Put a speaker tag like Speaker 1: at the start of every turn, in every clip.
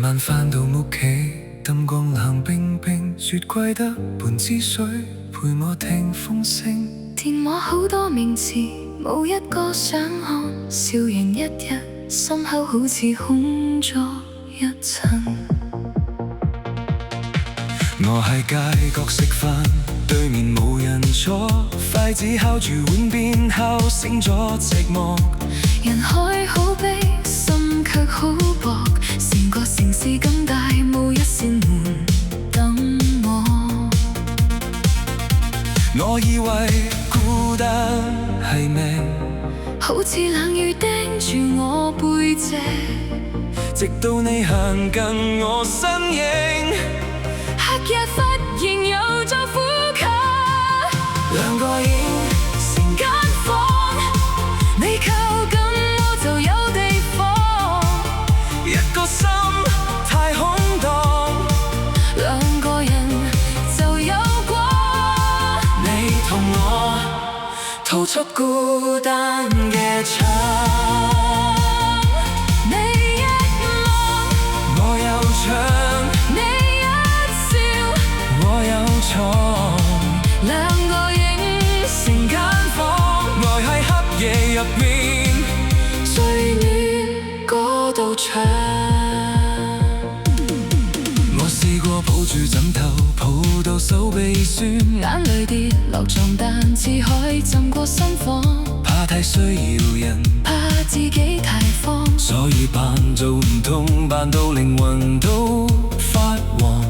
Speaker 1: 晚返到屋企，燈光冷冰冰，雪櫃得半支水，陪我聽風聲。
Speaker 2: 電話好多名字，冇一個想看，笑容一日，心口好似空咗一層。
Speaker 1: 我喺街角食飯，對面冇人坐，筷子敲住碗邊，敲醒咗寂寞。
Speaker 2: 人海好悲，心卻好薄，成個城市咁大，冇一扇門等我。
Speaker 1: 我以為孤單係命，
Speaker 2: 好似冷雨釘住我背脊，
Speaker 1: 直到你行近我身影，
Speaker 2: 黑夜忽然有咗呼吸，
Speaker 1: 兩個影
Speaker 2: 成間房，你靠近我就有地方，
Speaker 1: 一個心太空蕩，
Speaker 2: 兩個人就有光。
Speaker 1: 你同我逃出孤單嘅窗，
Speaker 2: 你一望，
Speaker 1: 我有唱，
Speaker 2: 你一笑，
Speaker 1: 我有錯，
Speaker 2: 兩個影成間房，
Speaker 1: 愛喺黑夜入面
Speaker 2: 最暖嗰道牆。
Speaker 1: 我試過抱住枕頭，抱到手臂酸，
Speaker 2: 眼淚跌落床單，似海浸過心房，
Speaker 1: 怕太需要人，
Speaker 2: 怕自己太慌，
Speaker 1: 所以扮做唔痛，扮到靈魂都發黃。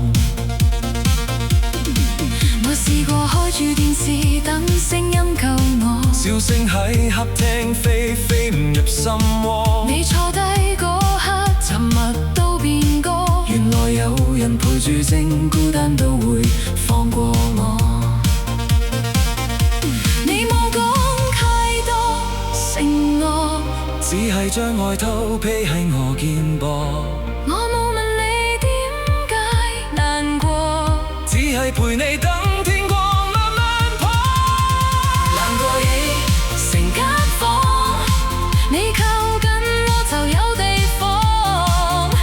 Speaker 2: 我試過開住電視等聲音救我，
Speaker 1: 笑聲喺客廳飛，飛唔入心窩。
Speaker 2: 你坐低嗰刻，沉默都變歌，
Speaker 1: 原來有人陪住，正孤單都會放過我。
Speaker 2: 你冇講太多承諾，
Speaker 1: 只係將外套披喺我肩膊，
Speaker 2: 我冇問你點解難過，
Speaker 1: 只係陪你等天光慢慢破。
Speaker 2: 兩個影成間房，你靠近我就有地方，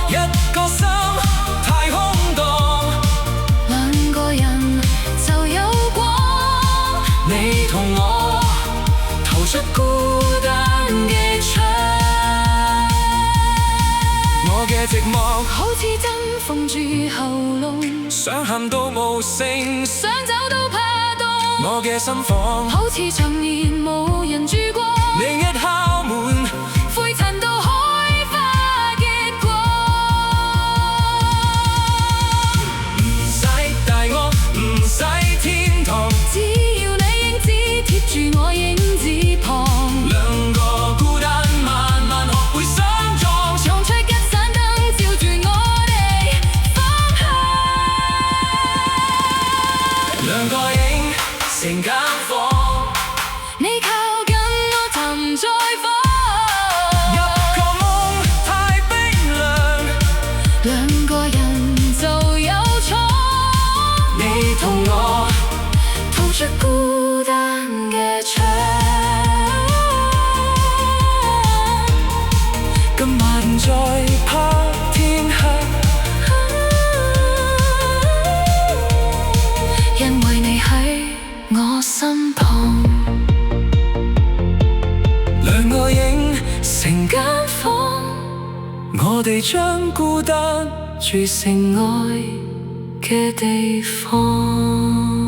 Speaker 1: 一個心太空蕩，
Speaker 2: 兩個人就有光。
Speaker 1: 你同我逃出孤單嘅窗，我嘅寂寞
Speaker 2: 好似針縫住喉嚨，
Speaker 1: 想喊都無聲，
Speaker 2: 想走都怕凍，
Speaker 1: 我嘅心房
Speaker 2: 好似長年無人住過，
Speaker 1: 你一敲門，
Speaker 2: 灰塵都開花結果。
Speaker 1: 唔使大屋，唔使天堂，
Speaker 2: 只要你影子貼住我影子旁，
Speaker 1: 兩個孤單慢慢學會相撞，
Speaker 2: 衝出一盞燈照住我哋方向，
Speaker 1: 兩個影成間房，
Speaker 2: 你靠近我沉在火，
Speaker 1: 入個夢太冰涼，
Speaker 2: 兩個人就有錯，
Speaker 1: 你同我
Speaker 2: 逃出孤單嘅窗。
Speaker 1: 今晚再怕天黑，
Speaker 2: 因為你喺我身旁，
Speaker 1: 兩個影成間房，我哋將孤單
Speaker 2: 住城外嘅地方。